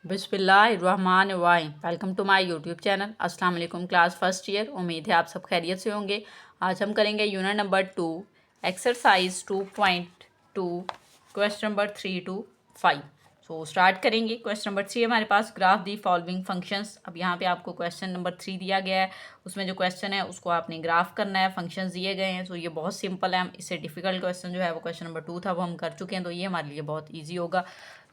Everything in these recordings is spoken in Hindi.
बिस्मिल्लाहिर्रहमानिर्रहीम। Welcome to my YouTube channel. अस्सलाम वालेकुम क्लास फर्स्ट ईयर। उम्मीद है आप सब खैरियत से होंगे। आज हम करेंगे unit number 2 exercise 2.2 question number 3 to 5। So start करेंगे। क्वेश्चन नंबर 3 हमारे पास ग्राफ दी फॉलोइंग फंक्शंस। अब यहाँ पे आपको क्वेश्चन नंबर 3 दिया गया है, उसमें जो क्वेश्चन है उसको आपने ग्राफ करना है, फंक्शंस दिए गए हैं। सो ये बहुत सिंपल है। हम इससे डिफिकल्ट क्वेश्चन जो है वो क्वेश्चन नंबर 2 था वो हम कर चुके हैं, तो ये हमारे लिए बहुत ईजी होगा।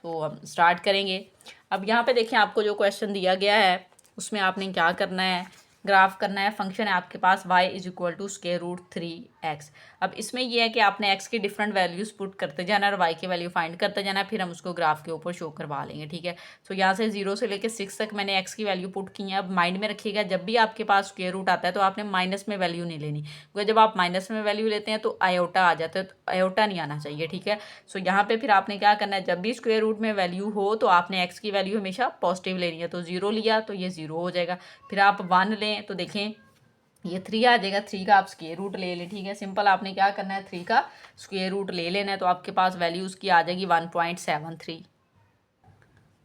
तो हम स्टार्ट करेंगे। अब यहाँ पे देखें, आपको जो क्वेश्चन दिया गया है उसमें आपने क्या करना है, ग्राफ करना है। फंक्शन है आपके पास y is equal to square root 3x। अब इसमें यह है कि आपने x की डिफरेंट वैल्यूज़ पुट करते जाना और y की वैल्यू फाइंड करते जाना, फिर हम उसको ग्राफ के ऊपर शो करवा लेंगे। ठीक है। तो यहाँ से 0 से लेकर 6 तक मैंने x की वैल्यू पुट की है। अब माइंड में रखिएगा, जब भी आपके पास स्क्वायर रूट आता है तो आपने माइनस में वैल्यू नहीं लेनी, क्योंकि जब आप माइनस में वैल्यू लेते हैं तो आयोटा आ जाता है, तो आयोटा नहीं आना चाहिए। ठीक है। सो यहाँ पे फिर आपने क्या करना है, जब भी स्क्वायर रूट में वैल्यू हो तो आपने x की वैल्यू हमेशा पॉजिटिव लेनी है। तो 0 लिया तो ये 0 हो जाएगा। फिर आप 1 लें तो देखें ये 3 आ जाएगा। 3 का आप स्क्वायर रूट ले लें। ठीक है। सिंपल आपने क्या करना है, 3 का स्क्वायर रूट ले लेना है, तो आपके पास वैल्यू उसकी आ जाएगी 1.73।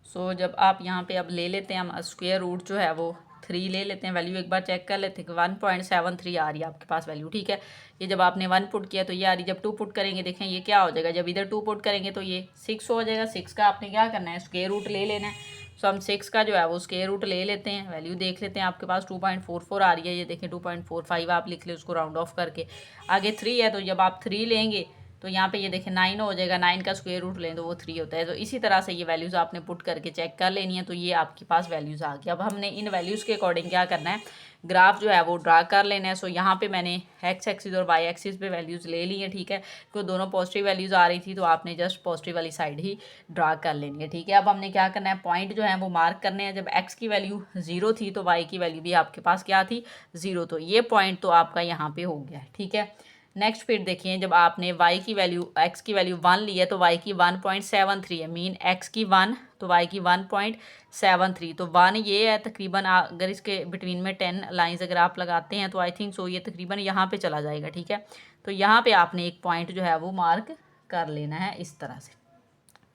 सो जब आप यहाँ पे अब ले लेते हैं, हम स्क्वायर रूट जो है वो 3 ले लेते हैं, वैल्यू एक बार चेक कर लेते हैं कि 1.73 आ रही है आपके पास वैल्यू। ठीक है। ये जब आपने 1 पुट किया तो ये आ रही, जब 2 पुट करेंगे देखें ये क्या हो जाएगा, जब इधर 2 पुट करेंगे तो ये 6 हो जाएगा। 6 का आपने क्या करना है, स्क्वायर रूट ले लेना है। सो हम 6 का जो है वो स्क्वायर रूट ले लेते हैं, वैल्यू देख लेते हैं। आपके पास 2.44 आ रही है, ये देखें 2.45 आप लिख ले उसको राउंड ऑफ करके। आगे 3 है, तो जब आप 3 लेंगे तो यहाँ पे ये देखें 9 हो जाएगा। 9 का स्क्वायर रूट लें तो वो 3 होता है। तो इसी तरह से ये वैल्यूज़ आपने पुट करके चेक कर लेनी है, तो ये आपके पास वैल्यूज़ आ गई। अब हमने इन वैल्यूज़ के अकॉर्डिंग क्या करना है, ग्राफ जो है वो ड्रा कर लेना है। सो यहाँ पे मैंने एक्स एक्सिस और वाई एक्सिस पे वैल्यूज़ ले ली है। ठीक है। तो दोनों पॉजिटिव वैल्यूज़ आ रही थी, तो आपने जस्ट पॉजिटिव वाली साइड ही ड्रा कर लेनी है। ठीक है। अब हमने क्या करना है, पॉइंट जो है वो मार्क करने हैं। जब एक्स की वैल्यू 0 थी तो वाई की वैल्यू भी आपके पास क्या थी, 0। तो ये पॉइंट तो आपका यहाँ पे हो गया है। ठीक है। नेक्स्ट फिर देखिए, जब आपने y की वैल्यू x की वैल्यू 1 ली है तो y की 1.73 है, मीन x की 1 तो y की 1.73। तो 1 ये है तकरीबन, अगर इसके बिटवीन में 10 लाइंस अगर आप लगाते हैं तो आई थिंक सो ये तकरीबन यहाँ पे चला जाएगा। ठीक है। तो यहाँ पे आपने एक पॉइंट जो है वो मार्क कर लेना है इस तरह से।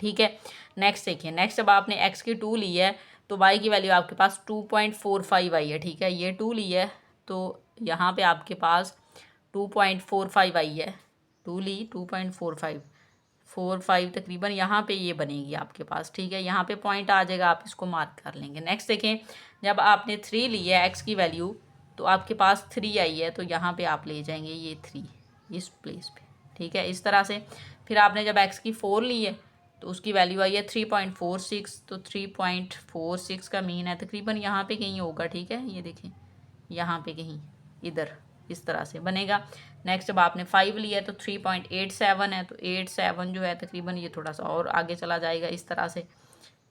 ठीक है। नेक्स्ट देखिए, नेक्स्ट जब आपने x की 2 ली है तो y की वैल्यू आपके पास 2.45 आई है। ठीक है। ये 2 ली है तो यहाँ पे आपके पास 2.45 आई है। 2 ली 2.45 तकरीबन यहाँ पे ये बनेगी आपके पास। ठीक है। यहाँ पे पॉइंट आ जाएगा, आप इसको मार्क कर लेंगे। नेक्स्ट देखें, जब आपने 3 ली है x की वैल्यू तो आपके पास 3 आई है, तो यहाँ पे आप ले जाएंगे ये 3 इस प्लेस पे। ठीक है। इस तरह से फिर आपने जब x की 4 ली है तो उसकी वैल्यू आई है 3.46। तो 3.46 का मीन है तकरीबन यहाँ पे कहीं होगा। ठीक है। ये देखें यहाँ पे कहीं इधर इस तरह से बनेगा। नेक्स्ट जब आपने 5 लिया है तो 3.87 है, तो 87 जो है तकरीबन ये थोड़ा सा और आगे चला जाएगा इस तरह से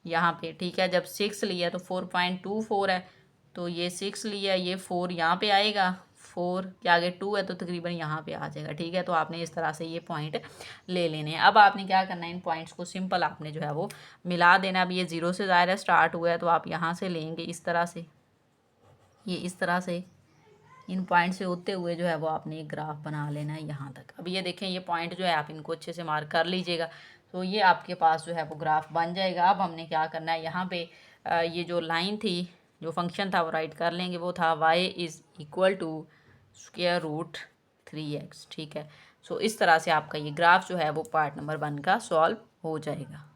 यहाँ पे। ठीक है। जब 6 लिया है तो 4.24 है, तो ये 6 लिया है, ये 4 यहाँ पे आएगा, 4 के आगे 2 है तो तकरीबन यहाँ पे आ जाएगा। ठीक है। तो आपने इस तरह से ये पॉइंट ले लेने हैं। अब आपने क्या करना है, इन पॉइंट्स को सिंपल आपने जो है वो मिला देना। अब ये 0 से ज़ाहिर है स्टार्ट हुआ है, तो आप यहाँ से लेंगे इस तरह से, ये इस तरह से इन पॉइंट से होते हुए जो है वो आपने एक ग्राफ बना लेना है यहाँ तक। अब ये देखें ये पॉइंट जो है आप इनको अच्छे से मार्क कर लीजिएगा, तो ये आपके पास जो है वो ग्राफ बन जाएगा। अब हमने क्या करना है, यहाँ पे ये जो लाइन थी, जो फंक्शन था वो राइट कर लेंगे। वो था y is equal to square root 3x। ठीक है। सो इस तरह से आपका ये ग्राफ जो है वो पार्ट नंबर 1 का सॉल्व हो जाएगा।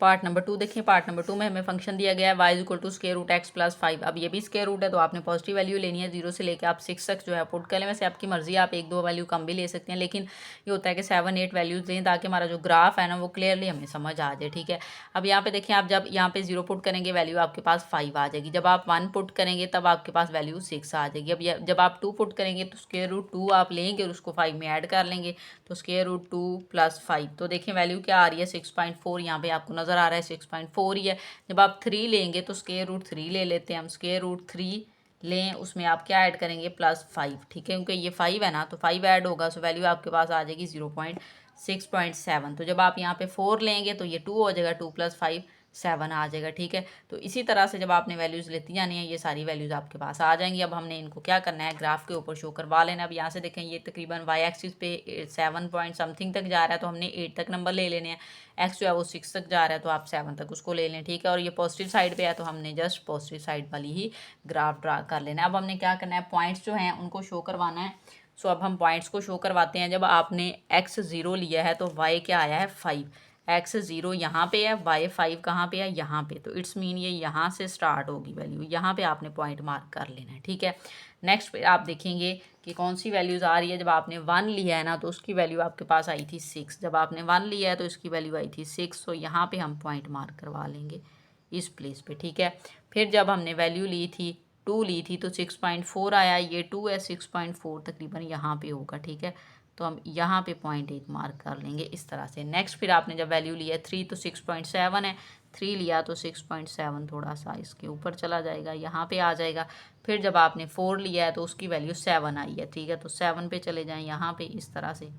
पार्ट नंबर 2 देखिए। पार्ट नंबर 2 में हमें फंक्शन दिया गया है y equal to square root x plus 5। अब ये भी स्क्वायर रूट है तो आपने पॉजिटिव वैल्यू लेनी है। 0 से लेकर आप 6 तक जो है पुट कर लें। वैसे आपकी मर्जी, आप 1-2 वैल्यू कम भी ले सकते हैं, लेकिन ये होता है कि 7-8 वैल्यूज लें ताकि हमारा जो ग्राफ है ना वो क्लियरली हमें समझ आ जाए। ठीक है। अब यहाँ पे देखिए, आप जब यहाँ पे 0 पुट करेंगे वैल्यू आपके पास 5 आ जाएगी। जब आप 1 पुट करेंगे तब आपके पास वैल्यू 6 आ जाएगी। अब जब आप 2 पुट करेंगे तो स्क्वायर रूट 2 आप लेंगे और उसको 5 में ऐड कर लेंगे, तो स्क्वायर रूट 2 प्लस 5। तो देखें वैल्यू क्या आ रही है, 6.4। यहाँ पे आपको नज़र आ रहा है 6.4 ही है। जब आप 3 लेंगे तो स्क्वायर रूट 3 ले लेते हैं हम। स्क्वायर रूट 3 लें, उसमें आप क्या ऐड करेंगे, प्लस 5। ठीक है। क्योंकि ये 5 है ना, तो 5 ऐड होगा, सो वैल्यू आपके पास आ जाएगी 6.7। तो जब आप यहाँ पे 4 लेंगे तो ये 2 हो जाएगा, 2 प्लस 5 7 आ जाएगा। ठीक है, तो इसी तरह से जब आपने वैल्यूज़ लेती जानी है ये सारी वैल्यूज़ आपके पास आ जाएंगी। अब हमने इनको क्या करना है, ग्राफ के ऊपर शो करवा लेना। अब यहाँ से देखें ये तकरीबन वाई एक्सिस पे 7 पॉइंट समथिंग तक जा रहा है, तो हमने 8 तक नंबर ले लेने हैं। एक्स जो है वो 6 तक जा रहा है, तो आप 7 तक उसको ले लें। ठीक है, और ये पॉजिटिव साइड पे है, तो हमने जस्ट पॉजिटिव साइड वाली ही ग्राफ ड्रा कर लेना है। अब हमने क्या करना है, पॉइंट्स जो हैं उनको शो करवाना है। सो अब हम पॉइंट्स को शो करवाते हैं। जब आपने एक्स 0 लिया है तो वाई क्या आया है 5, एक्स 0 यहाँ पे है, वाई 5 कहाँ पे है, यहाँ पे। तो इट्स मीन ये यहाँ से स्टार्ट होगी वैल्यू, यहाँ पे आपने पॉइंट मार्क कर लेना है। ठीक है, नेक्स्ट पे आप देखेंगे कि कौन सी वैल्यूज़ आ रही है। जब आपने 1 लिया है ना तो उसकी वैल्यू आपके पास आई थी 6। जब आपने 1 लिया है तो इसकी वैल्यू आई थी 6। तो यहाँ पे हम पॉइंट मार्क करवा लेंगे इस प्लेस पे। ठीक है, फिर जब हमने वैल्यू ली थी 2 ली थी तो 6.4 आया, ये 2 है, 6.4 तकरीबन यहाँ पे होगा। ठीक है, तो हम यहाँ पे पॉइंट एक मार्क कर लेंगे इस तरह से। नेक्स्ट फिर आपने जब वैल्यू लिया 3 तो 6.7 है, 3 लिया तो 6.7 थोड़ा सा इसके ऊपर चला जाएगा, यहाँ पे आ जाएगा। फिर जब आपने 4 लिया है तो उसकी वैल्यू 7 आई है। ठीक है, तो 7 पे चले जाएँ यहाँ पे इस तरह से,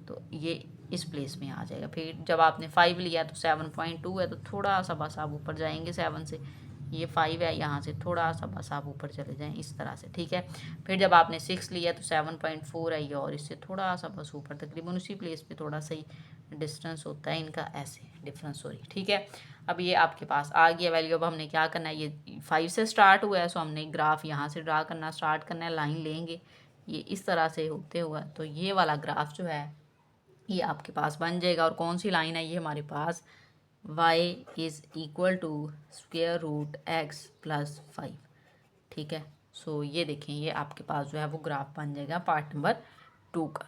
तो ये इस प्लेस में आ जाएगा। फिर जब आपने 5 लिया तो 7.2 है, तो थोड़ा सा बस आप ऊपर जाएंगे 7 से, ये 5 है, यहाँ से थोड़ा सा बस आप ऊपर चले जाएं इस तरह से। ठीक है, फिर जब आपने 6 लिया तो 7.4 है ये, और इससे थोड़ा सा बस ऊपर, तकरीबन उसी प्लेस पे थोड़ा सा ही डिस्टेंस होता है इनका, ऐसे डिफरेंस सॉरी। ठीक है, अब ये आपके पास आ गया वैल्यू। अब हमने क्या करना है, ये 5 से स्टार्ट हुआ है, सो हमने ग्राफ यहाँ से ड्रा करना स्टार्ट करना है, लाइन लेंगे ये इस तरह से होते हुआ, तो ये वाला ग्राफ जो है ये आपके पास बन जाएगा। और कौन सी लाइन है ये हमारे पास, y is equal to square root x plus 5। ठीक है, सो ये देखें ये आपके पास जो है वो ग्राफ बन जाएगा पार्ट नंबर 2 का।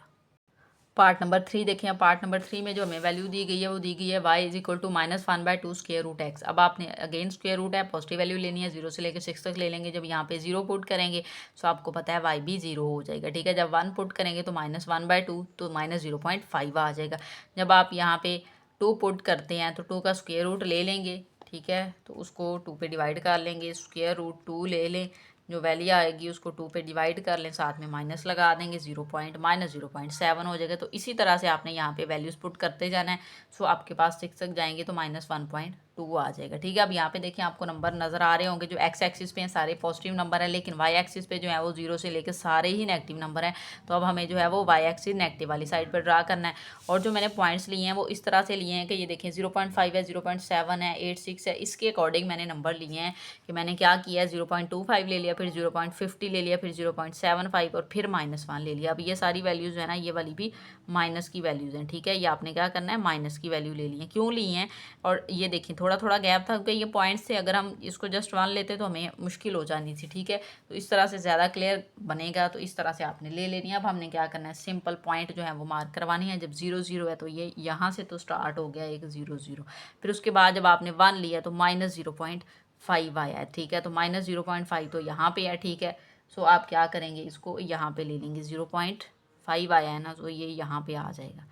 पार्ट नंबर 3 देखें, पार्ट नंबर 3 में जो हमें वैल्यू दी गई है वो दी गई है y is equal to -1/2 square root x. अब आपने अगेन स्क्वेयर रूट है, पॉजिटिव वैल्यू लेनी है, 0 से लेकर 6 तक ले लेंगे। जब यहाँ पे 0 पुट करेंगे तो आपको पता है y भी 0 हो जाएगा। ठीक है, जब 1 पुट करेंगे तो -1/2 तो -0.5 आ जाएगा। जब आप यहाँ पे 2 पुट करते हैं तो 2 का स्क्वेयर रूट ले लेंगे। ठीक है, तो उसको 2 पे डिवाइड कर लेंगे, स्क्वेयर रूट 2 ले लें, जो वैल्यू आएगी उसको 2 पे डिवाइड कर लें, साथ में माइनस लगा देंगे, -0.7 हो जाएगा। तो इसी तरह से आपने यहाँ पे वैल्यूज़ पुट करते जाना है। सो आपके पास 6 तक जाएंगे तो -1.2 आ जाएगा। ठीक है, अब यहाँ पे देखिए आपको नंबर नज़र आ रहे होंगे, जो एक्स एक्सिस पे हैं सारे पॉजिटिव नंबर है, लेकिन वाई एक्सिस पे जो है वो 0 से लेकर सारे ही नेगेटिव नंबर हैं। तो अब हमें जो है वो वाई एक्सिस नेगेटिव वाली साइड पर ड्रा करना है। और जो मैंने पॉइंट्स लिए हैं वो इस तरह से लिए हैं कि ये देखें 0.5 है, 0.7 है, 8, 6 है, इसके अकॉर्डिंग मैंने नंबर लिए हैं। कि मैंने क्या किया है, 0.25 ले लिया, फिर 0.50 ले लिया, फिर 0.75 और फिर -1 ले लिया। अब ये सारी वैल्यूज़ है ना, ये वाली भी माइनस की वैल्यूज़ हैं। ठीक है, ये आपने क्या करना है, माइनस की वैल्यू ले ली है। क्यों ली हैं, और ये देखिए थोड़ा थोड़ा गैप था क्योंकि ये पॉइंट्स से अगर हम इसको जस्ट 1 लेते तो हमें मुश्किल हो जानी थी। ठीक है, तो इस तरह से ज़्यादा क्लियर बनेगा, तो इस तरह से आपने ले लेनी है। अब हमने क्या करना है, सिंपल पॉइंट जो है वो मार्क करवानी है। जब 0 0 है तो ये यहाँ से तो स्टार्ट हो गया एक 0 0, फिर उसके बाद जब आपने 1 लिया तो -0.5 आया है। ठीक है, तो -0.5 तो यहाँ पे है। ठीक है, सो आप क्या करेंगे, इसको यहाँ पे ले लेंगे, 0.5 आया है ना, तो ये यहाँ पे आ जाएगा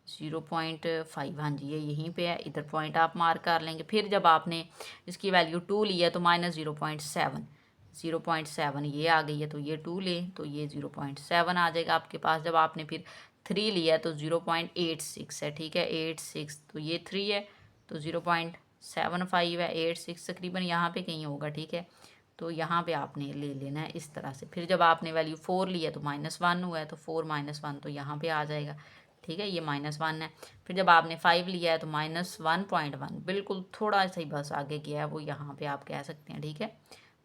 0.5। हाँ जी, ये यहीं पे है, इधर पॉइंट आप मार्क कर लेंगे। फिर जब आपने इसकी वैल्यू 2 ली है तो -0.7 ये आ गई है, तो ये 2 लें तो ये 0.7 आ जाएगा आपके पास। जब आपने फिर 3 लिया है तो 0.86 है। ठीक है, 86 तो ये 3 है, तो 0.75 है, 86 तकरीबन यहाँ पे कहीं होगा। ठीक है, तो यहाँ पे आपने ले लेना है इस तरह से। फिर जब आपने वैल्यू 4 ली है तो -1 हुआ है, तो 4 -1 तो यहाँ पे आ जाएगा। ठीक है, ये -1 है। फिर जब आपने 5 लिया है तो -1.1 बिल्कुल थोड़ा सा ही बस आगे गया है, वो यहाँ पे आप कह सकते हैं। ठीक है,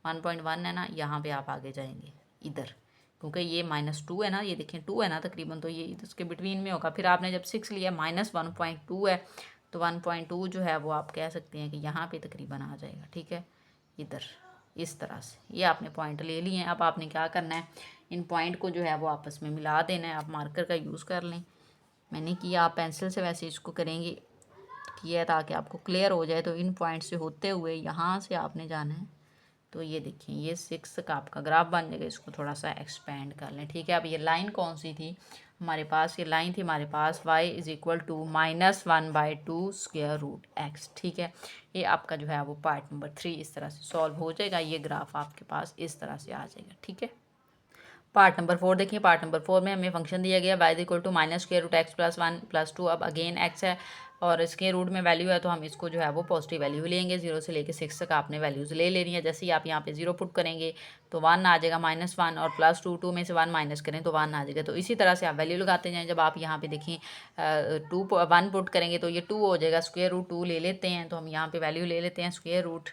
1.1 है ना, यहाँ पे आप आगे जाएंगे इधर, क्योंकि ये -2 है ना, ये देखें 2 है ना तकरीबन, तो ये इसके बिटवीन में होगा। फिर आपने जब 6 लिया -1.2 है, तो 1.2 जो है वो आप कह सकते हैं कि यहाँ पे तकरीबन आ जाएगा। ठीक है, इधर इस तरह से ये आपने पॉइंट ले लिए हैं। अब आपने क्या करना है, इन पॉइंट को जो है वो आपस में मिला देना है। आप मार्कर का यूज़ कर लें, मैंने किया, आप पेंसिल से वैसे इसको करेंगे किया है ताकि आपको क्लियर हो जाए। तो इन पॉइंट से होते हुए यहाँ से आपने जाना है, तो ये देखिए ये 6 का आपका ग्राफ बन जाएगा। इसको थोड़ा सा एक्सपेंड कर लें। ठीक है, अब ये लाइन कौन सी थी हमारे पास, ये लाइन थी हमारे पास y is equal to -1/2 square root x. ठीक है, ये आपका जो है वो पार्ट नंबर 3 इस तरह से सॉल्व हो जाएगा। ये ग्राफ आपके पास इस तरह से आ जाएगा। ठीक है, पार्ट नंबर 4 देखिए, पार्ट नंबर 4 में हमें फंक्शन दिया गया y equal to minus square root x plus 1 plus 2। अब अगेन x है और इसके रूट में वैल्यू है, तो हम इसको जो है वो पॉजिटिव वैल्यू लेंगे। 0 से लेके 6 तक आपने वैल्यूज़ ले लेनी है। जैसे ही आप यहाँ पे 0 पुट करेंगे तो 1 आ जाएगा, -1 और प्लस 2, 2 में से 1 माइनस करें तो 1 आ जाएगा। तो इसी तरह से आप वैल्यू लगाते जाएँ। जब आप यहाँ पे देखें 1 पुट करेंगे तो ये 2 हो जाएगा। स्क्वायर रूट 2 ले लेते हैं, तो हम यहाँ पे वैल्यू ले लेते हैं स्क्वायर रूट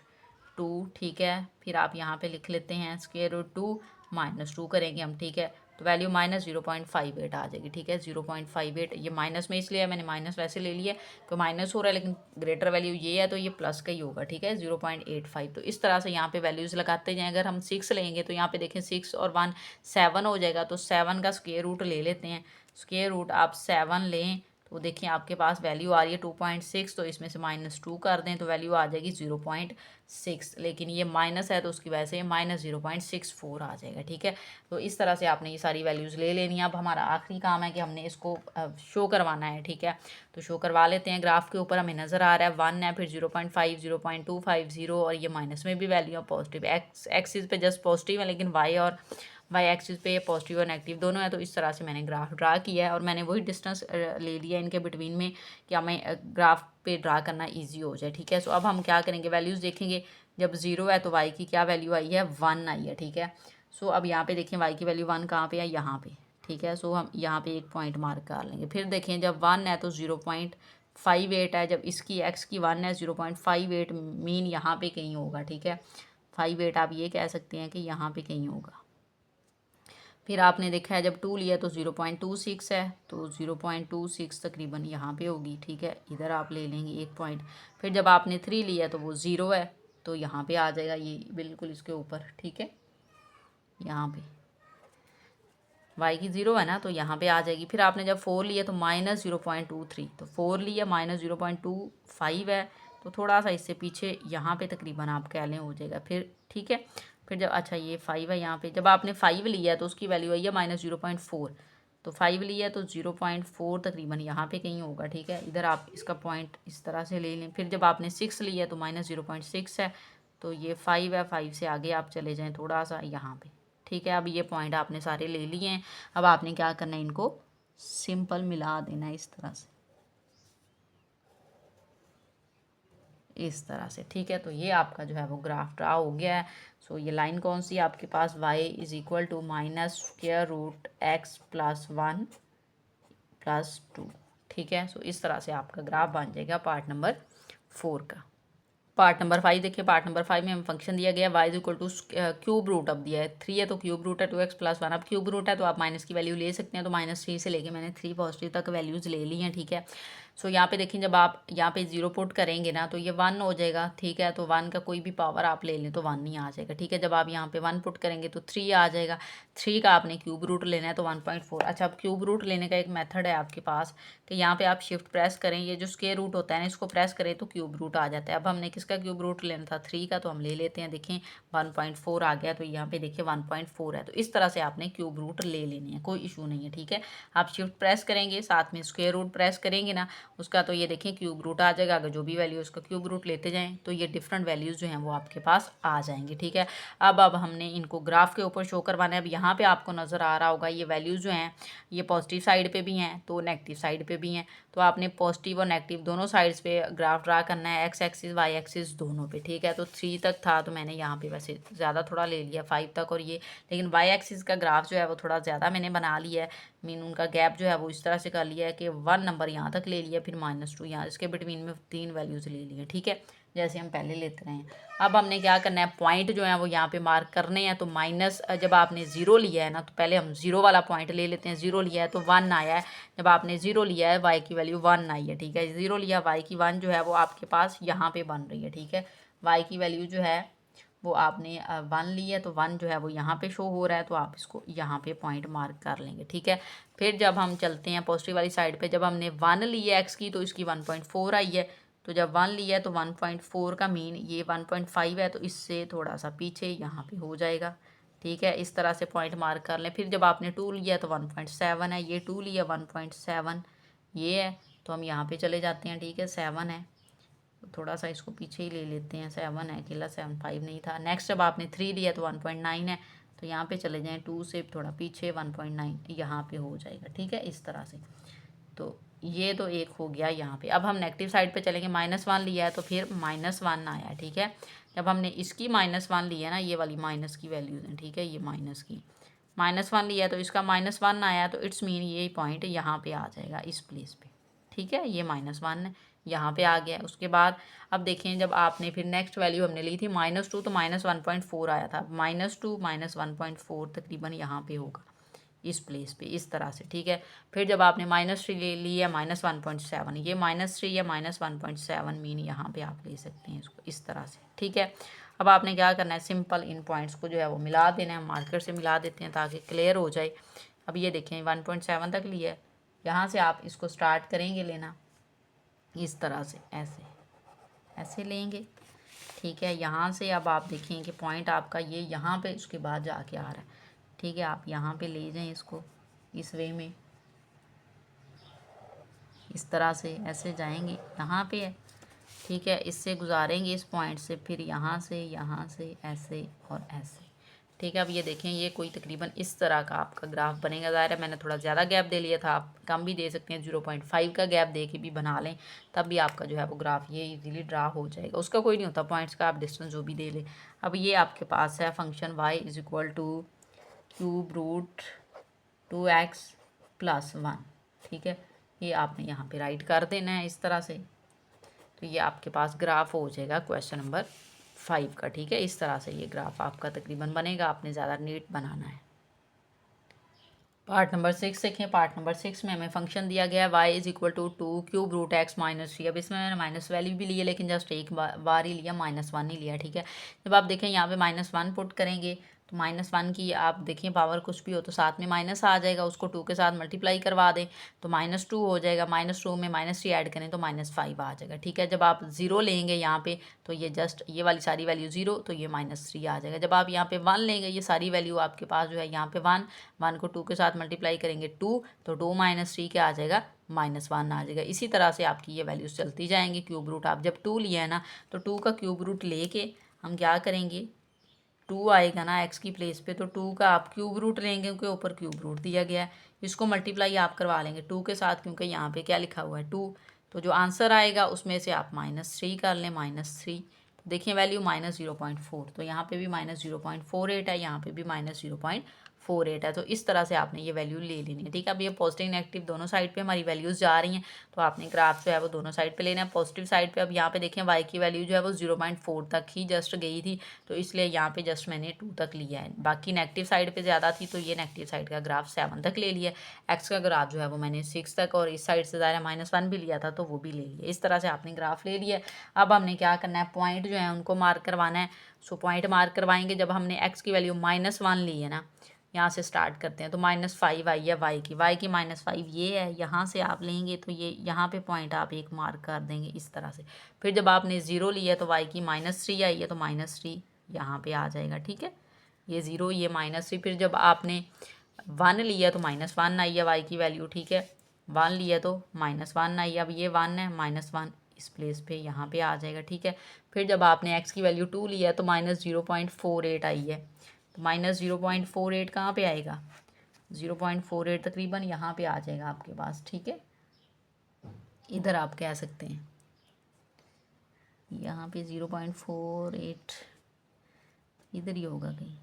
2, ठीक है। फिर आप यहाँ पे लिख लेते हैं स्क्वायर रूट 2 -2 करेंगे हम, ठीक है। तो वैल्यू -0.58 आ जाएगी, ठीक है। 0.58 ये माइनस में इसलिए मैंने माइनस वैसे ले लिया कि माइनस हो रहा है, लेकिन ग्रेटर वैल्यू ये है तो ये प्लस का ही होगा, ठीक है। 0.85। तो इस तरह से यहाँ पे वैल्यूज़ लगाते जाएँ। अगर हम 6 लेंगे तो यहाँ पे देखें 6 और 1 7 हो जाएगा। तो 7 का स्क्वायर रूट ले लेते हैं। स्क्वायर रूट आप 7 लें तो देखिए आपके पास वैल्यू आ रही है 2.6, तो इसमें से -2 कर दें तो वैल्यू आ जाएगी 0.6। लेकिन ये माइनस है तो उसकी वजह से -0.64 आ जाएगा, ठीक है। तो इस तरह से आपने ये सारी वैल्यूज़ ले लेनी है। अब हमारा आखिरी काम है कि हमने इसको शो करवाना है, ठीक है। तो शो करवा लेते हैं। ग्राफ के ऊपर हमें नज़र आ रहा है 1 है, फिर 0.5, 0.250 और ये माइनस में भी वैल्यू है, पॉजिटिव एक्सिस पे जस्ट पॉजिटिव है, लेकिन वाई और वाई एक्सिस पे पॉजिटिव और नेगेटिव दोनों है। तो इस तरह से मैंने ग्राफ ड्रा किया है और मैंने वही डिस्टेंस ले लिया इनके बिटवीन में कि हमें ग्राफ पे ड्रा करना इजी हो जाए, ठीक है। सो अब हम क्या करेंगे, वैल्यूज़ देखेंगे। जब 0 है तो वाई की क्या वैल्यू आई है, 1 आई है, ठीक है। सो अब यहाँ पे देखें वाई की वैल्यू 1 कहाँ पे है, यहाँ पे, ठीक है। सो हम यहाँ पे एक पॉइंट मार्क कर लेंगे। फिर देखें जब 1 है तो 0.58 है। जब इसकी एक्स की 1 है 0.58 मीन यहाँ पे कहीं होगा, ठीक है। 58 आप ये कह सकते हैं कि यहाँ पे कहीं होगा। फिर आपने देखा है जब 2 लिया तो 0.26 है, तो 0.26 तकरीबन यहाँ पे होगी, ठीक है। इधर आप ले लेंगे एक पॉइंट। फिर जब आपने 3 लिया तो वो 0 है, तो यहाँ पे आ जाएगा ये बिल्कुल इसके ऊपर, ठीक है। यहाँ पे y की 0 है ना, तो यहाँ पे आ जाएगी। फिर आपने जब 4 लिया तो -0.23, तो 4 लिया -0.25 है, तो थोड़ा सा इससे पीछे यहाँ पे तकरीबन आप कह लें हो जाएगा फिर, ठीक है। फिर जब अच्छा ये 5 है यहाँ पे, जब आपने 5 लिया तो उसकी वैल्यू आई है -0.4, तो 5 लिया तो 0.4 तकरीबन यहाँ पे कहीं होगा, ठीक है। इधर आप इसका पॉइंट इस तरह से ले लें। फिर जब आपने 6 लिया तो -0.6 है, तो ये 5 है। 5 से आगे आप चले जाएँ थोड़ा सा यहाँ पे, ठीक है। अब ये पॉइंट आपने सारे ले लिए हैं। अब आपने क्या करना है, इनको सिंपल मिला देना है इस तरह से, इस तरह से, ठीक है। तो ये आपका जो है वो ग्राफ ड्रा हो गया है। सो ये लाइन कौन सी है आपके पास, y is equal to minus square root x plus 1 plus 2, ठीक है। सो इस तरह से आपका ग्राफ बन जाएगा पार्ट नंबर 4 का। पार्ट नंबर 5 देखिए, पार्ट नंबर 5 में हमें फंक्शन दिया गया y is equal to cube root. अब दिया है 3 है तो क्यूब रूट है 2x प्लस 1। अब क्यूब रूट है तो आप माइनस की वैल्यू ले सकते हैं। तो -3 से लेके मैंने 3 पॉजिटिव तक वैल्यूज़ ले ली हैं, ठीक है। सो यहाँ पे देखिए जब आप यहाँ पे 0 पुट करेंगे ना तो ये 1 हो जाएगा, ठीक है। तो 1 का कोई भी पावर आप ले लें तो 1 ही आ जाएगा, ठीक है। जब आप यहाँ पे 1 पुट करेंगे तो 3 आ जाएगा। 3 का आपने क्यूब रूट लेना है तो 1.4। अच्छा, अब क्यूब रूट लेने का एक मेथड है आपके पास कि यहाँ पे आप शिफ्ट प्रेस करें, ये जो स्क्वायर रूट होता है ना इसको प्रेस करें तो क्यूब रूट आ जाता है। अब हमने किसका क्यूब रूट लेना था, 3 का, तो हम ले लेते हैं। देखें 1.4 आ गया, तो यहाँ पे देखिए 1.4 है। तो इस तरह से आपने क्यूब रूट ले लेने हैं, कोई इशू नहीं है, ठीक है। आप शिफ्ट प्रेस करेंगे साथ में स्क्वायर रूट प्रेस करेंगे ना उसका, तो ये देखें क्यूब रूट आ जाएगा। अगर जो भी वैल्यू उसका क्यूब रूट लेते जाएँ तो ये डिफरेंट वैल्यूज़ जो हैं वो आपके पास आ जाएंगी, ठीक है। अब हमने इनको ग्राफ के ऊपर शो करवाना है। अब यहाँ पे आपको नज़र आ रहा होगा ये वैल्यूज़ जो हैं ये पॉजिटिव साइड पे भी हैं तो नेगेटिव साइड पे भी हैं। तो आपने पॉजिटिव और नेगेटिव दोनों साइड्स पे ग्राफ ड्रा करना है, एक्स एक्सिस वाई एक्सिस दोनों पे, ठीक है। तो 3 तक था तो मैंने यहाँ पे वैसे ज़्यादा थोड़ा ले लिया 5 तक, और ये लेकिन वाई एक्सिस का ग्राफ जो है वो थोड़ा ज़्यादा मैंने बना लिया है। मीन उनका गैप जो है वो इस तरह से कर लिया है कि 1 नंबर यहाँ तक ले लिया, फिर -2 यहाँ, इसके बिटवीन में 3 वैल्यूज़ ले लिए, ठीक है, जैसे हम पहले लेते रहे हैं। अब हमने क्या करना है, पॉइंट जो है वो यहाँ पे मार्क करने हैं। तो माइनस जब आपने 0 लिया है ना तो पहले हम 0 वाला पॉइंट ले लेते हैं। 0 लिया है तो 1 आया है। जब आपने 0 लिया है y की वैल्यू 1 आई है, ठीक है। 0 लिया y की 1 जो है वो आपके पास यहाँ पे बन रही है, ठीक है। y की वैल्यू जो है वो आपने 1 ली है तो 1 जो है वो यहाँ पे शो हो रहा है, तो आप इसको यहाँ पे पॉइंट मार्क कर लेंगे, ठीक है। फिर जब हम चलते हैं पॉजिटिव वाली साइड पे, जब हमने 1 ली है x की तो इसकी 1.4 आई है। तो जब 1 लिया है तो 1.4 का मीन ये 1.5 है, तो इससे थोड़ा सा पीछे यहाँ पे हो जाएगा, ठीक है। इस तरह से पॉइंट मार्क कर लें। फिर जब आपने 2 लिया तो 1.7 है, ये 2 लिया 1.7 ये है, तो हम यहाँ पे चले जाते हैं, ठीक है। 7 है तो थोड़ा सा इसको पीछे ही ले लेते हैं, 7 है अकेला, 7 5 नहीं था। नेक्स्ट जब आपने 3 लिया तो 1.9 है, तो यहाँ पे चले जाएं 2 से थोड़ा पीछे 1.9 यहाँ पे हो जाएगा, ठीक है, इस तरह से। तो ये तो एक हो गया यहाँ पे। अब हम नेगेटिव साइड पे चलेंगे, -1 लिया है तो फिर -1 आया, ठीक है। जब हमने इसकी -1 ली है ना, ये वाली माइनस की वैल्यूज़ हैं, ठीक है, ये माइनस की -1 लिया है तो इसका -1 आया, तो इट्स मीन ये पॉइंट यहाँ पे आ जाएगा इस प्लेस पे, ठीक है। ये -1 यहाँ पे आ गया। उसके बाद अब देखें, जब आपने फिर नेक्स्ट वैल्यू हमने ली थी -2, तो -1.4 आया था। -2 -1.4 तकरीबन यहाँ पे होगा इस प्लेस पे, इस तरह से, ठीक है। फिर जब आपने -3 ले ली है -1.7, ये -3 या -1.7 मीन यहाँ पे आप ले सकते हैं इसको इस तरह से, ठीक है। अब आपने क्या करना है, सिंपल इन पॉइंट्स को जो है वो मिला देना है, मार्कर से मिला देते हैं ताकि क्लियर हो जाए। अब ये देखें 1.7 तक लिया है, यहाँ से आप इसको स्टार्ट करेंगे लेना इस तरह से, ऐसे ऐसे लेंगे, ठीक है। यहाँ से अब आप देखें कि पॉइंट आपका ये यहाँ पे उसके बाद जाके आ रहा है, ठीक है। आप यहाँ पे ले जाएं इसको इस वे में, इस तरह से ऐसे जाएंगे, यहाँ पे है, ठीक है। इससे गुजारेंगे इस पॉइंट से, फिर यहाँ से ऐसे और ऐसे, ठीक है। अब ये देखें, ये कोई तकरीबन इस तरह का आपका ग्राफ बनेगा। ज़ाहिर है मैंने थोड़ा ज़्यादा गैप दे लिया था, आप कम भी दे सकते हैं, 0.5 का गैप दे के भी बना लें, तब भी आपका जो है वो ग्राफ ये इजीली ड्रा हो जाएगा। उसका कोई नहीं होता, पॉइंट्स का आप डिस्टेंस जो भी दे लें। अब ये आपके पास है function y = cube root 2x + 1, ठीक है। ये आपने यहाँ पे राइट कर देना है इस तरह से, तो ये आपके पास ग्राफ हो जाएगा क्वेश्चन नंबर 5 का, ठीक है। इस तरह से ये ग्राफ आपका तकरीबन बनेगा, आपने ज़्यादा नीट बनाना है। पार्ट नंबर 6 देखें। पार्ट नंबर 6 में हमें फंक्शन दिया गया है y = 2 क्यूब रूट x -3। अब इसमें मैंने माइनस वैल्यू भी ली है, लेकिन जस्ट एक बार ही लिया, -1 ही लिया, ठीक है। जब आप देखें यहाँ पे -1 पुट करेंगे तो -1 की आप देखें पावर कुछ भी हो तो साथ में माइनस आ जाएगा, उसको 2 के साथ मल्टीप्लाई करवा दें तो -2 हो जाएगा, -2 में -3 ऐड करें तो -5 आ जाएगा, ठीक है। जब आप 0 लेंगे यहाँ पे तो ये जस्ट ये वाली सारी वैल्यू 0, तो ये -3 आ जाएगा। जब आप यहाँ पे 1 लेंगे, ये सारी वैल्यू आपके पास जो है यहाँ पे 1 को 2 के साथ मल्टीप्लाई करेंगे 2, तो 2 - 3 क्या आ जाएगा, -1 आ जाएगा। इसी तरह से आपकी ये वैल्यूज़ चलती जाएंगी। क्यूब रूट आप जब 2 लिया है ना, तो 2 का क्यूब रूट लेके हम क्या करेंगे, 2 आएगा ना x की प्लेस पे, तो 2 का आप क्यूब रूट लेंगे क्योंकि ऊपर क्यूब रूट दिया गया है। इसको मल्टीप्लाई आप करवा लेंगे 2 के साथ, क्योंकि यहाँ पे क्या लिखा हुआ है 2, तो जो आंसर आएगा उसमें से आप -3 कर लें, -3। तो देखिए वैल्यू -0.4, तो यहाँ पे भी -0.48 है, यहाँ पे भी -0.48 है। तो इस तरह से आपने ये वैल्यू ले लेनी है, ठीक है। अब ये पॉजिटिव नेगेटिव दोनों साइड पे हमारी वैल्यूज़ जा रही हैं, तो आपने ग्राफ जो है वो दोनों साइड पे लेना है। पॉजिटिव साइड पे अब यहाँ पे देखें y की वैल्यू जो है वो 0.4 तक ही जस्ट गई थी, तो इसलिए यहाँ पे जस्ट मैंने 2 तक लिया है। बाकी नेगेटिव साइड पे ज़्यादा थी, तो ये नेगेटिव साइड का ग्राफ 7 तक ले लिया। एक्स का ग्राफ जो है वो मैंने 6 तक, और इस साइड से ज़्यादा -1 भी लिया था तो वो भी ले लिया। इस तरह से आपने ग्राफ ले लिया। अब हमने क्या करना है, पॉइंट जो है उनको मार्क करवाना है। सो पॉइंट मार्क करवाएंगे जब हमने x की वैल्यू -1 ली है ना, यहाँ से स्टार्ट करते हैं, तो -5 आई है y की -5 ये है, यहाँ से आप लेंगे तो ये यहाँ पे पॉइंट आप एक मार्क कर देंगे इस तरह से। फिर जब आपने 0 लिया तो y की -3 आई है, तो -3 यहाँ पे आ जाएगा, ठीक है। ये 0, ये -3। फिर जब आपने 1 लिया तो -1 आई है y की वैल्यू, ठीक है। 1 लिया तो -1 आई, अब ये 1 है, -1 इस प्लेस पे यहाँ पे आ जाएगा, ठीक है। फिर जब आपने x की वैल्यू 2 लिया तो -0.48 आई है, तो -0.48 कहाँ पे आएगा, 0.48 तकरीबन यहाँ पे आ जाएगा आपके पास, ठीक है। इधर आप कह सकते हैं यहाँ पे 0.48 इधर ही होगा कहीं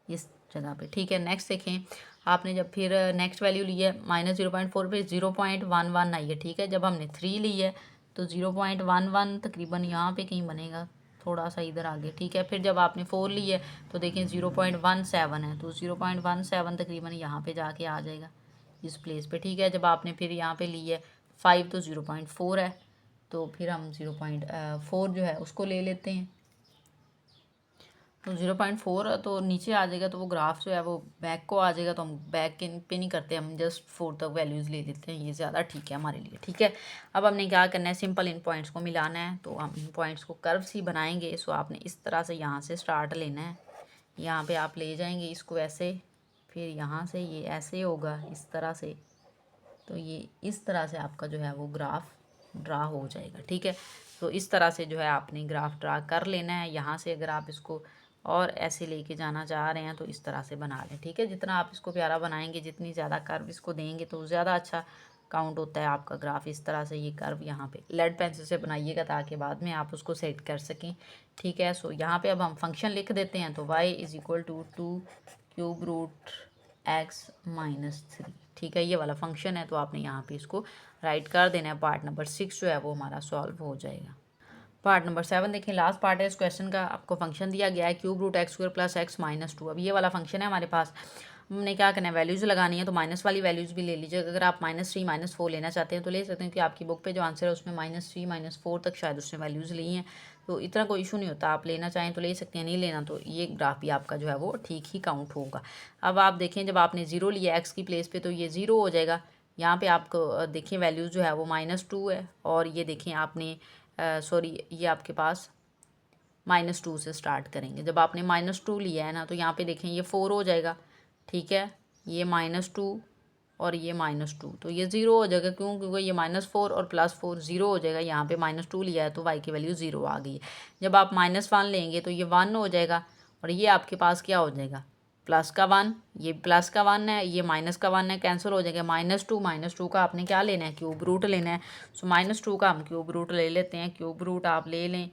इस जगह पे, ठीक है। नेक्स्ट देखें, आपने जब फिर नेक्स्ट वैल्यू ली है -0.4 पे 0.11 आई है, ठीक है। जब हमने 3 ली है तो 0.11 तकरीबन यहाँ पे कहीं बनेगा, थोड़ा सा इधर आगे, ठीक है। फिर जब आपने 4 ली है तो देखें 0.17 है, तो 0.17 तकरीबन यहाँ पे जाके आ जाएगा इस प्लेस पे, ठीक है। जब आपने फिर यहाँ पे ली है 5 तो 0.4 है, तो फिर हम 0.4 जो है उसको ले लेते हैं, तो 0.4 तो नीचे आ जाएगा, तो वो ग्राफ जो है वो बैक को आ जाएगा, तो हम बैक के पे नहीं करते, हम जस्ट 4 तक वैल्यूज़ ले लेते हैं, ये ज़्यादा ठीक है हमारे लिए, ठीक है। अब हमने क्या करना है, सिंपल इन पॉइंट्स को मिलाना है, तो हम इन पॉइंट्स को कर्व्स ही बनाएंगे। सो आपने इस तरह से यहाँ से स्टार्ट लेना है, यहाँ पे आप ले जाएंगे इसको ऐसे, फिर यहाँ से ये ऐसे होगा इस तरह से, तो ये इस तरह से आपका जो है वो ग्राफ ड्रा हो जाएगा, ठीक है। तो इस तरह से जो है आपने ग्राफ ड्रा कर लेना है। यहाँ से अगर आप इसको और ऐसे लेके जाना चाह रहे हैं तो इस तरह से बना लें, ठीक है। जितना आप इसको प्यारा बनाएंगे, जितनी ज़्यादा कर्व इसको देंगे तो ज़्यादा अच्छा काउंट होता है आपका ग्राफ। इस तरह से ये कर्व यहाँ पे लेड पेंसिल से बनाइएगा ताकि बाद में आप उसको सेट कर सकें, ठीक है। सो यहाँ पे अब हम फंक्शन लिख देते हैं, तो y is equal to 2 cube root x minus 3, ठीक है। ये वाला फंक्शन है तो आपने यहाँ पे इसको राइट कर देना है। पार्ट नंबर 6 जो है वो हमारा सॉल्व हो जाएगा। पार्ट नंबर 7 देखें, लास्ट पार्ट है इस क्वेश्चन का। आपको फंक्शन दिया गया है cube root x square plus x minus 2। अब ये वाला फंक्शन है हमारे पास, हमने क्या करना है, वैल्यूज़ लगानी है। तो माइनस वाली वैल्यूज़ भी ले लीजिए। अगर आप -3 -4 लेना चाहते हैं तो ले सकते हैं, कि आपकी बुक पे जो आंसर है उसमें -3 -4 तक शायद उसने वैल्यूज़ ली हैं, तो इतना कोई इशू नहीं होता। आप लेना चाहें तो ले सकते हैं, नहीं लेना तो ये ग्राफ भी आपका जो है वो ठीक ही काउंट होगा। अब आप देखें, जब आपने ज़ीरो लिया एक्स की प्लेस पे तो ये ज़ीरो हो जाएगा। यहाँ पे आपको देखिए वैल्यूज़ जो है वो -2 है, और ये देखें आपने सॉरी ये आपके पास -2 से स्टार्ट करेंगे। जब आपने -2 लिया है ना तो यहाँ पे देखें ये 4 हो जाएगा, ठीक है। ये -2 और ये -2, तो ये ज़ीरो हो जाएगा। क्यों? क्योंकि ये -4 और +4 ज़ीरो हो जाएगा। यहाँ पे -2 लिया है तो y की वैल्यू ज़ीरो आ गई है। जब आप -1 लेंगे तो ये 1 हो जाएगा, और ये आपके पास क्या हो जाएगा, प्लस का 1, ये प्लस का 1 है, ये माइनस का 1 है, कैंसिल हो जाएगा। -2 का आपने क्या लेना है, क्यूब रूट लेना है। सो -2 का हम क्यूब रूट ले लेते हैं। क्यूब रूट आप ले लें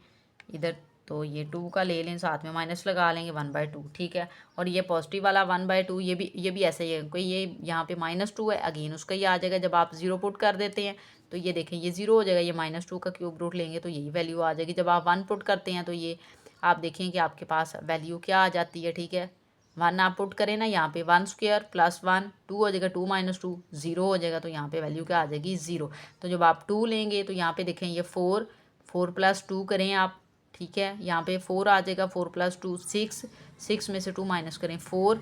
इधर, तो ये 2 का ले लें, साथ में माइनस लगा लेंगे 1/2, ठीक है। और ये पॉजिटिव वाला 1/2 ये भी ऐसे ही है, कोई ये यहाँ पे -2 है, अगेन उसका ही आ जाएगा। जब आप 0 पुट कर देते हैं तो ये देखें ये 0 हो जाएगा। ये -2 का क्यूब रूट लेंगे तो यही वैल्यू आ जाएगी। जब आप 1 पुट करते हैं तो ये आप देखें कि आपके पास वैल्यू क्या आ जाती है, ठीक है। 1 आप पुट करें ना, यहाँ पे 1 स्क्वायर प्लस 1 2 हो जाएगा, 2 - 2 0 हो जाएगा, तो यहाँ पे वैल्यू क्या आ जाएगी, 0। तो जब आप 2 लेंगे तो यहाँ पे देखें ये 4 + 2 करें आप, ठीक है। यहाँ पे 4 आ जाएगा, 4 + 2 6, 6 में से 2 माइनस करें 4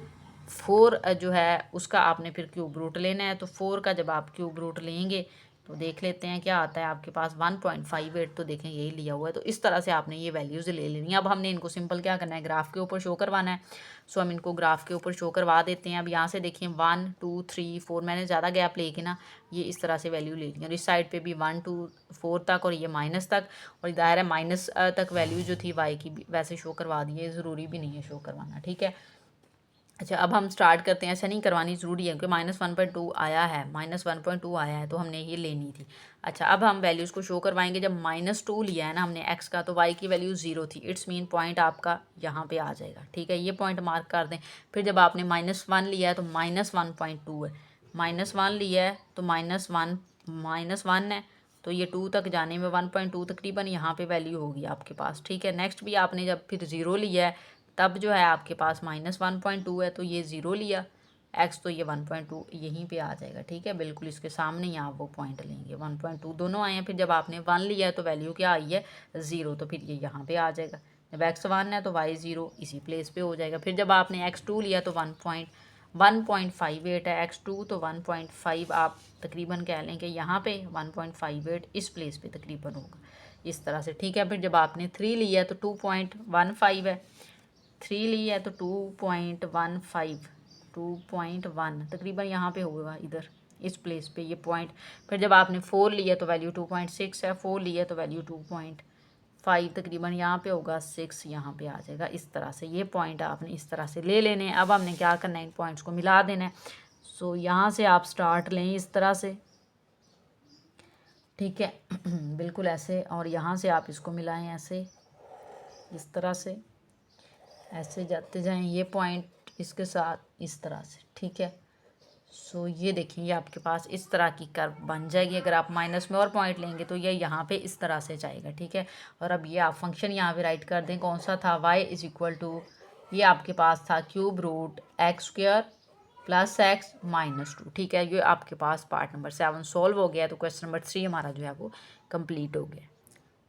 जो है उसका आपने फिर क्यूब रूट लेना है। तो 4 का जब आप क्यूब रूट लेंगे तो देख लेते हैं क्या आता है आपके पास, 1.58। तो देखें यही लिया हुआ है। तो इस तरह से आपने ये वैल्यूज़ ले लेनी है। अब हमने इनको सिंपल क्या करना है, ग्राफ के ऊपर शो करवाना है। सो हम इनको ग्राफ के ऊपर शो करवा देते हैं। अब यहाँ से देखिए 1 2 3 4, मैंने ज़्यादा गैप लेके ना ये इस तरह से वैल्यू ले ली, और इस साइड पे भी 1 2 4 तक, और ये माइनस तक, और दायरा है माइनस तक वैल्यू जो थी वाई की वैसे शो करवा दी है। ज़रूरी भी नहीं है शो करवाना, ठीक है। अच्छा, अब हम स्टार्ट करते हैं। ऐसा नहीं करवानी ज़रूरी है, क्योंकि -1.2 आया है, -1.2 आया है तो हमने ये लेनी थी। अच्छा, अब हम वैल्यूज़ को शो करवाएंगे। जब -2 लिया है ना हमने एक्स का, तो वाई की वैल्यू 0 थी। इट्स मीन पॉइंट आपका यहाँ पे आ जाएगा, ठीक है। ये पॉइंट मार्क कर दें। फिर जब आपने -1 लिया है तो -1.2 है, -1 लिया है तो -1 है, तो ये 2 तक जाने में 1.2 तकरीबन यहाँ पे वैल्यू होगी आपके पास, ठीक है। नेक्स्ट भी आपने जब फिर 0 लिया है तब जो है आपके पास -1.2 है, तो ये 0 लिया एक्स, तो ये 1.2 यहीं पे आ जाएगा, ठीक है। बिल्कुल इसके सामने ही आप वो पॉइंट लेंगे, 1.2 दोनों आए हैं। फिर जब आपने 1 लिया है तो वैल्यू क्या आई है, 0, तो फिर ये यहाँ पे आ जाएगा। जब x 1 है तो y 0 इसी प्लेस पे हो जाएगा। फिर जब आपने x2 लिया तो 1.58 है, x2 तो 1.5 आप तकरीबन कह लें कि यहाँ पे 1.58 इस प्लेस पे तकरीबन होगा, इस तरह से, ठीक है। फिर जब आपने 3 लिया तो 2.15 है, 3 ली है तो 2.15 2.1 तकरीबन यहाँ पे होगा, इधर इस प्लेस पे ये पॉइंट। फिर जब आपने 4 लिया तो वैल्यू 2.6 है, 4 लिया तो वैल्यू 2.5 तकरीबन यहाँ पे होगा, 6 यहाँ पे आ जाएगा। इस तरह से ये पॉइंट आपने इस तरह से ले लेने हैं। अब हमने क्या करना है, इन पॉइंट्स को मिला देना है। सो यहाँ से आप स्टार्ट लें इस तरह से, ठीक है। बिल्कुल ऐसे, और यहाँ से आप इसको मिलाएं ऐसे, इस तरह से ऐसे जाते जाएं, ये पॉइंट इसके साथ इस तरह से, ठीक है। सो ये देखिए ये आपके पास इस तरह की कर्व बन जाएगी। अगर आप माइनस में और पॉइंट लेंगे तो ये यहाँ पे इस तरह से जाएगा, ठीक है। और अब ये आप फंक्शन यहाँ पे राइट कर दें, कौन सा था, y इज़ इक्वल टू, ये आपके पास था cube root x square plus x minus 2, ठीक है। ये आपके पास पार्ट नंबर 7 सॉल्व हो गया। तो क्वेश्चन नंबर 3 हमारा जो है वो कंप्लीट हो गया।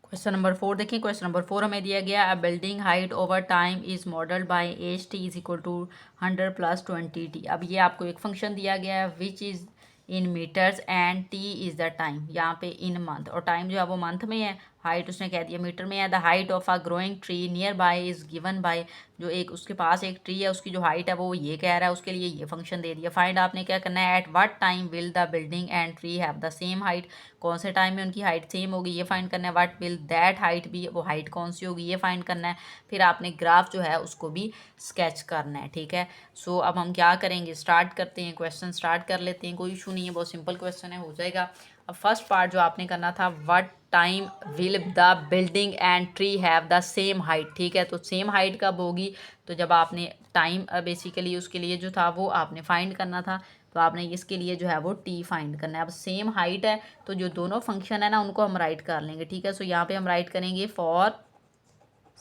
क्वेश्चन नंबर 4 देखिए। क्वेश्चन नंबर 4 हमें दिया गया, a building height over time is modelled by H T is equal to 100 + 20t। अब ये आपको एक फंक्शन दिया गया है which is in metres and t is the time, यहाँ पे इन मंथ, और टाइम जो है वो मंथ में है हाइट उसने कह दिया मीटर में है। The height of a growing tree near by is given by, जो एक उसके पास एक ट्री है उसकी जो हाइट है वो ये कह रहा है, उसके लिए ये फंक्शन दे दिया। फाइंड आपने क्या करना है, at what time will the building and tree have the same height, कौन से टाइम में उनकी हाइट सेम होगी ये फाइंड करना है। व्हाट विल दैट हाइट भी, वो हाइट कौन सी होगी ये फाइंड करना है। फिर आपने ग्राफ जो है उसको भी स्केच करना है, ठीक है। सो अब हम क्या करेंगे, स्टार्ट करते हैं, क्वेश्चन स्टार्ट कर लेते हैं, कोई इशू नहीं है, बहुत सिंपल क्वेश्चन है, हो जाएगा। अब फर्स्ट पार्ट जो आपने करना था, what time will the building and tree have the same height, ठीक है। तो सेम हाइट कब होगी, तो जब आपने टाइम बेसिकली उसके लिए जो था वो आपने फाइंड करना था, तो आपने इसके लिए जो है वो टी फाइंड करना है। अब सेम हाइट है तो जो दोनों फंक्शन है ना उनको हम राइट कर लेंगे, ठीक है। सो यहाँ पे हम राइट करेंगे फॉर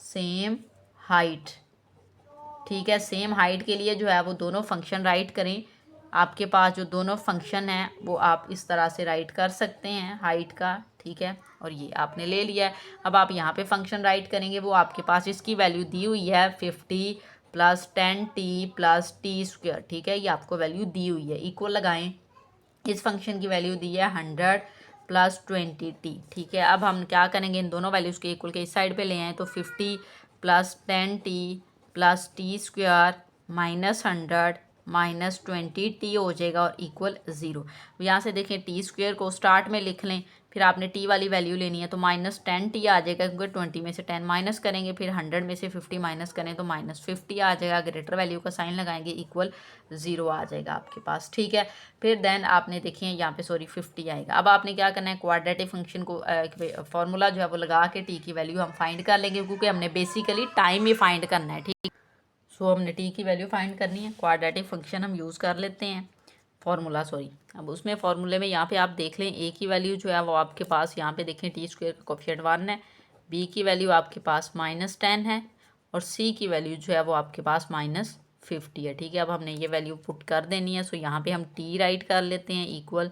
सेम हाइट, ठीक है। सेम हाइट के लिए जो है वो दोनों फंक्शन राइट करें। आपके पास जो दोनों फंक्शन हैं वो आप इस तरह से राइट कर सकते हैं हाइट का, ठीक है। और ये आपने ले लिया है। अब आप यहाँ पे फंक्शन राइट करेंगे, वो आपके पास इसकी वैल्यू दी हुई है 50 + 10t + t², ठीक है। ये आपको वैल्यू दी हुई है, इक्वल लगाएं। इस फंक्शन की वैल्यू दी है 100 + 20t, ठीक है। अब हम क्या करेंगे, इन दोनों वैल्यूज़ के इक्वल के इस साइड पे ले आएँ, तो 50 + 10t + t² -100 - 20t हो जाएगा और इक्वल 0। यहाँ से देखें t² को स्टार्ट में लिख लें, फिर आपने t वाली वैल्यू लेनी है तो -10t आ जाएगा, क्योंकि 20 में से 10 माइनस करेंगे, फिर 100 में से 50 माइनस करें तो -50 आ जाएगा। ग्रेटर वैल्यू का साइन लगाएंगे, इक्वल 0 आ जाएगा आपके पास, ठीक है। फिर देन आपने देखिए यहाँ पे 50 आएगा। अब आपने क्या करना है, क्वाड्रेटिक फंक्शन को फार्मूला जो है वो लगा के टी की वैल्यू हम फाइंड कर लेंगे, क्योंकि हमने बेसिकली टाइम ही फाइंड करना है, ठीक। सो हमने टी की वैल्यू फाइंड करनी है, क्वाड्रेटिक फंक्शन हम यूज़ कर लेते हैं, फार्मूला सॉरी। अब उसमें फार्मूले में यहाँ पे आप देख लें, ए की वैल्यू जो है वो आपके पास यहाँ पे देखें t² का कोफिशिएंट 1 है, बी की वैल्यू आपके पास -10 है, और सी की वैल्यू जो है वो आपके पास -50 है, ठीक है। अब हमने ये वैल्यू पुट कर देनी है। सो यहाँ पे हम टी राइट कर लेते हैं, इक्वल।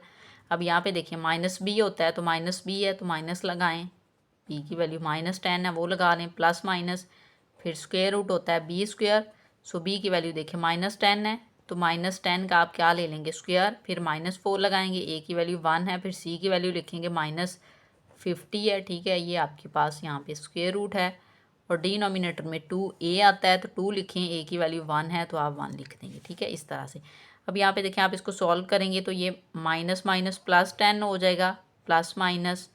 अब यहाँ पे देखिए -b होता है तो -b है तो माइनस लगाएं, बी की वैल्यू -10 है वो लगा लें, प्लस माइनस, फिर स्क्वायर रूट होता है b²। सो बी की वैल्यू देखिए -10 है तो -10 का आप क्या ले लेंगे, स्क्वायर, फिर -4 लगाएंगे, ए की वैल्यू 1 है, फिर सी की वैल्यू लिखेंगे -50 है, ठीक है। ये आपके पास यहाँ पे स्क्वायर रूट है, और डिनोमिनेटर में 2a आता है तो 2 लिखें, ए की वैल्यू 1 है तो आप 1 लिख देंगे, ठीक है, इस तरह से। अब यहाँ पे देखें, आप इसको सॉल्व करेंगे तो ये -+10 हो जाएगा, प्लस माइनस।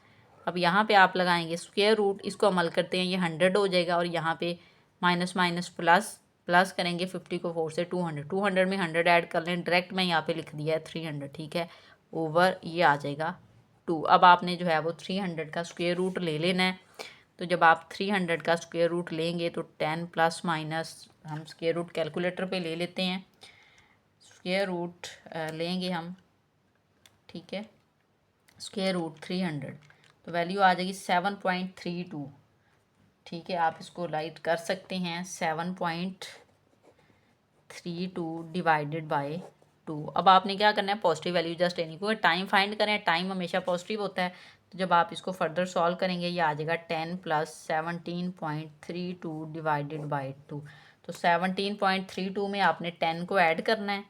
अब यहाँ पे आप लगाएंगे स्क्वायर रूट, इसको अमल करते हैं, ये 100 हो जाएगा, और यहाँ पे माइनस माइनस प्लस प्लस करेंगे, 50 को 4 से 200 में 100 ऐड कर लें, डायरेक्ट मैं यहाँ पे लिख दिया है 300, ठीक है, ओवर ये आ जाएगा 2। अब आपने जो है वो 300 का स्क्वायर रूट ले लेना है। तो जब आप 300 का स्क्वायर रूट लेंगे तो 10 प्लस माइनस, हम स्क्वायर रूट कैलकुलेटर पे ले लेते हैं, स्क्वायर रूट लेंगे हम, ठीक है, स्क्वायर रूट 300 तो वैल्यू आ जाएगी 7.32, ठीक है। आप इसको राइट कर सकते हैं 7.32 डिवाइडेड बाय 2। अब आपने क्या करना है, पॉजिटिव वैल्यू जस्ट लेनी, क्योंकि टाइम फाइंड करें, टाइम हमेशा पॉजिटिव होता है। तो जब आप इसको फर्दर सॉल्व करेंगे ये आ जाएगा 10 + 17.32 डिवाइडेड बाय 2। तो 17.32 में आपने 10 को ऐड करना है,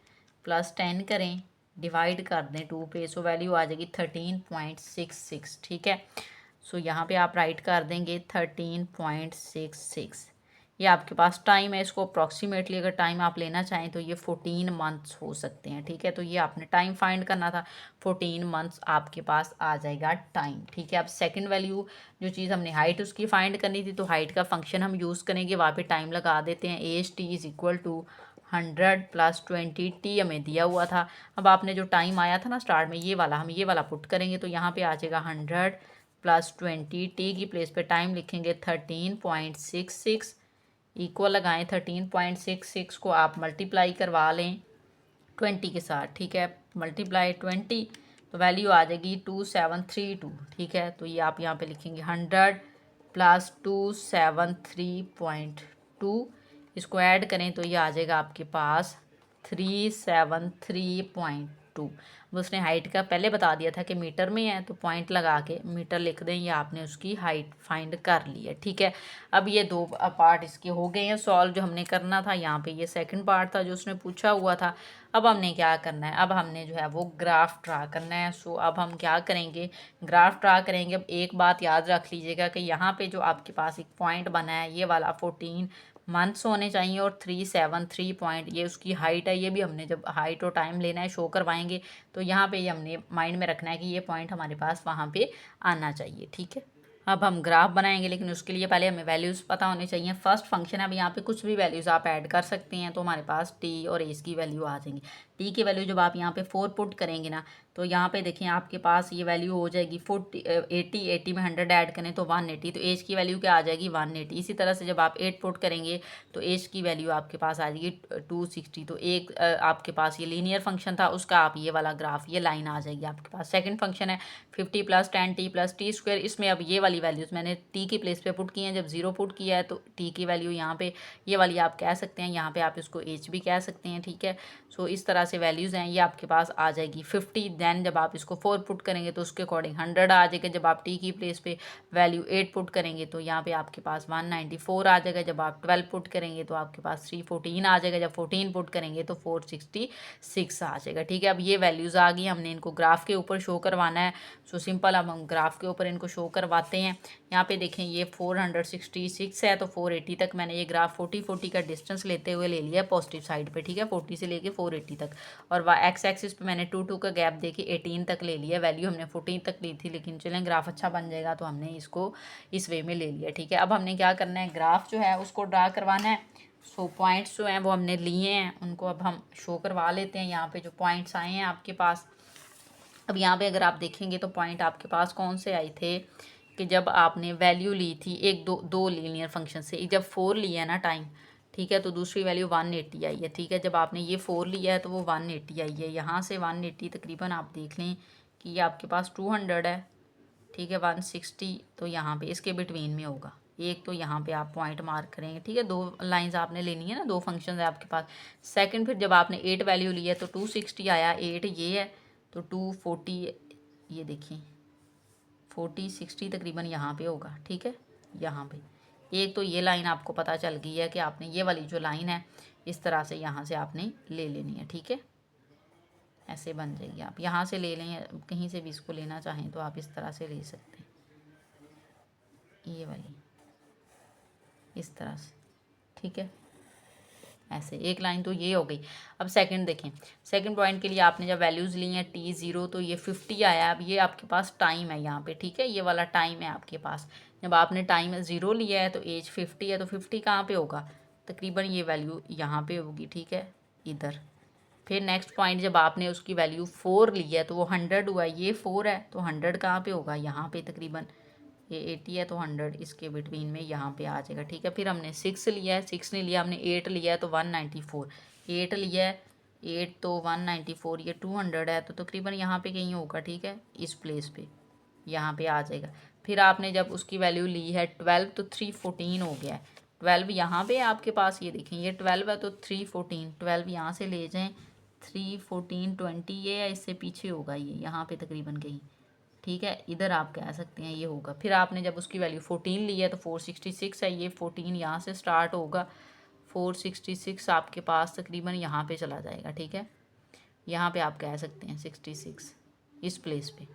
+10 करें, डिवाइड कर दें 2 पे, सो वैल्यू आ जाएगी 13.66, ठीक है। सो यहाँ पे आप राइट कर देंगे 13.66। ये आपके पास टाइम है, इसको अप्रॉक्सीमेटली अगर टाइम आप लेना चाहें तो ये 14 मंथ्स हो सकते हैं, ठीक है। तो ये आपने टाइम फाइंड करना था, 14 मंथ्स आपके पास आ जाएगा टाइम, ठीक है। अब सेकंड वैल्यू जो चीज़ हमने हाइट उसकी फाइंड करनी थी, तो हाइट का फंक्शन हम यूज़ करेंगे, वहाँ पे टाइम लगा देते हैं, as t is equal to 100 + 20t हमें दिया हुआ था। अब आपने जो टाइम आया था ना स्टार्ट में, ये वाला, हम ये वाला पुट करेंगे तो यहाँ पे आ जाएगा 100 + 20t की प्लेस पे टाइम लिखेंगे 13.66, इक्वल लगाएं, 13.66 को आप मल्टीप्लाई करवा लें 20 के साथ, ठीक है, मल्टीप्लाई 20 तो वैल्यू आ जाएगी 2732, ठीक है। तो ये आप यहाँ पे लिखेंगे 100 + 273.2, इसको ऐड करें तो ये आ जाएगा आपके पास 373.2, 2। उसने हाइट का पहले बता दिया था कि मीटर में है, तो पॉइंट लगा के मीटर लिख दें, या आपने उसकी हाइट फाइंड कर ली है। ठीक है, अब ये दो पार्ट इसके हो गए हैं सॉल्व जो हमने करना था। यहाँ पे ये सेकंड पार्ट था जो उसने पूछा हुआ था। अब हमने क्या करना है, अब हमने जो है वो ग्राफ ड्रा करना है। सो अब हम क्या करेंगे, ग्राफ ड्रा करेंगे। अब एक बात याद रख लीजिएगा कि यहाँ पे जो आपके पास एक पॉइंट बना है, ये वाला 14 मंथ्स होने चाहिए, और 373 पॉइंट ये उसकी हाइट है। ये भी हमने जब हाइट और टाइम लेना है, शो करवाएंगे, तो यहाँ पे ये हमने माइंड में रखना है कि ये पॉइंट हमारे पास वहाँ पे आना चाहिए। ठीक है, अब हम ग्राफ बनाएंगे, लेकिन उसके लिए पहले हमें वैल्यूज़ पता होनी चाहिए। फर्स्ट फंक्शन है, अब यहाँ पे कुछ भी वैल्यूज़ आप ऐड कर सकते हैं, तो हमारे पास टी और एज की वैल्यू आ जाएंगी। टी की वैल्यू जब आप यहाँ पे 4 पुट करेंगे ना, तो यहाँ पे देखें आपके पास ये वैल्यू हो जाएगी 80 में 100 ऐड करें तो 180, तो एज की वैल्यू क्या आ जाएगी 180। इसी तरह से जब आप 8 पुट करेंगे तो एज की वैल्यू आपके पास आ जाएगी 260। तो एक आपके पास ये लीनियर फंक्शन था, उसका आप ये वाला ग्राफ, ये लाइन आ जाएगी आपके पास। सेकंड फंक्शन है 50 + 10t + t²। इसमें अब ये वाली वैल्यूज़ मैंने टी की प्लेस पे पुट की हैं। जब 0 पुट किया है तो टी की वैल्यू यहाँ पे ये वाली आप कह सकते हैं, यहाँ पे आप इसको एच भी कह सकते हैं। ठीक है, सो इस तरह से वैल्यूज़ हैं, ये आपके पास आ जाएगी 50। दैन जब आप इसको 4 पुट करेंगे तो उसके अकॉर्डिंग 100 आ जाएगा। जब आप टी की प्लेस पे वैल्यू 8 पुट करेंगे तो यहाँ पे आपके पास 194 आ जाएगा। जब आप 12 पुट करेंगे तो आपके पास 314 आ जाएगा। जब 14 पुट करेंगे तो 466 आ जाएगा। ठीक है, अब ये वैल्यूज़ आ गई, हमने इनको ग्राफ के ऊपर शो करवाना है। सो सिंपल, अब हम ग्राफ के ऊपर इनको शो करवाते हैं। यहाँ पे देखें ये 466 है, तो 480 तक मैंने ये ग्राफ 40 का डिस्टेंस लेते हुए ले लिया है पॉजिटिव साइड पे। ठीक है, 40 से लेके 480 तक, और एक्स एक्सिस पे मैंने 2 का गैप देके 18 तक ले लिया। वैल्यू हमने 14 तक ली थी, लेकिन चलें ग्राफ अच्छा बन जाएगा तो हमने इसको इस वे में ले लिया। ठीक है, अब हमने क्या करना है, ग्राफ जो है उसको ड्रा करवाना है। सो पॉइंट्स जो हैं वो हमने लिए हैं, उनको अब हम शो करवा लेते हैं। यहाँ पे जो पॉइंट्स आए हैं आपके पास, अब यहाँ पे अगर आप देखेंगे तो पॉइंट आपके पास कौन से आए थे कि जब आपने वैल्यू ली थी एक दो लीनियर फंक्शन से, जब 4 लिया है ना टाइम, ठीक है, तो दूसरी वैल्यू 180 आई है। ठीक है, जब आपने ये 4 लिया है तो वो 180 आई है। यहाँ से 180 तकरीबन आप देख लें कि ये आपके पास 200 है। ठीक है, 160 तो यहाँ पे इसके बिटवीन में होगा एक, तो यहाँ पे आप पॉइंट मार्क करेंगे। ठीक है, दो लाइंस आपने लेनी है ना, दो फंक्शन है आपके पास। सेकंड, फिर जब आपने 8 वैल्यू ली है तो 260 आया, 8 ये है तो 240, ये देखिए 40 60 तकरीबन यहाँ पे होगा। ठीक है, यहाँ पे एक तो ये लाइन आपको पता चल गई है कि आपने ये वाली जो लाइन है इस तरह से यहाँ से आपने ले लेनी है। ठीक है, ऐसे बन जाएगी, आप यहाँ से ले लें, कहीं से भी इसको लेना चाहें तो आप इस तरह से ले सकते हैं, ये वाली इस तरह से। ठीक है, ऐसे एक लाइन तो ये हो गई। अब सेकंड देखें, सेकंड पॉइंट के लिए आपने जब वैल्यूज़ ली हैं t0 तो ये 50 आया। अब ये आपके पास टाइम है यहाँ पे। ठीक है, ये वाला टाइम है आपके पास। जब आपने टाइम 0 लिया है तो एज 50 है, तो 50 कहाँ पे होगा, तकरीबन ये वैल्यू यहाँ पे होगी। ठीक है, इधर। फिर नेक्स्ट पॉइंट, जब आपने उसकी वैल्यू 4 ली है तो वो 100 हुआ, ये 4 है तो 100 कहाँ पे होगा, यहाँ पे तकरीबन। ये 80 है तो 100 इसके बिटवीन में यहाँ पे आ जाएगा। ठीक है, फिर हमने 6 लिया है, 6 नहीं लिया हमने, 8 लिया है तो 194, 8 लिया है 8 तो 194, ये 200 है तो तकरीबन यहाँ पे कहीं होगा। ठीक है, इस प्लेस पे यहाँ पे आ जाएगा। फिर आपने जब उसकी वैल्यू ली है 12 तो 314 हो गया है। 12 यहाँ पे आपके पास, ये देखें ये 12 है तो 314, 12 यहाँ से ले जाएं, 314 20 ये है, इससे पीछे होगा ये यहाँ पे तकरीबन कहीं। ठीक है, इधर आप कह सकते हैं ये होगा। फिर आपने जब उसकी वैल्यू 14 ली है तो 466 है, ये 14 यहाँ से स्टार्ट होगा, 466 आपके पास तकरीबन यहाँ पे चला जाएगा। ठीक है, यहाँ पे आप कह सकते हैं 66 इस प्लेस पे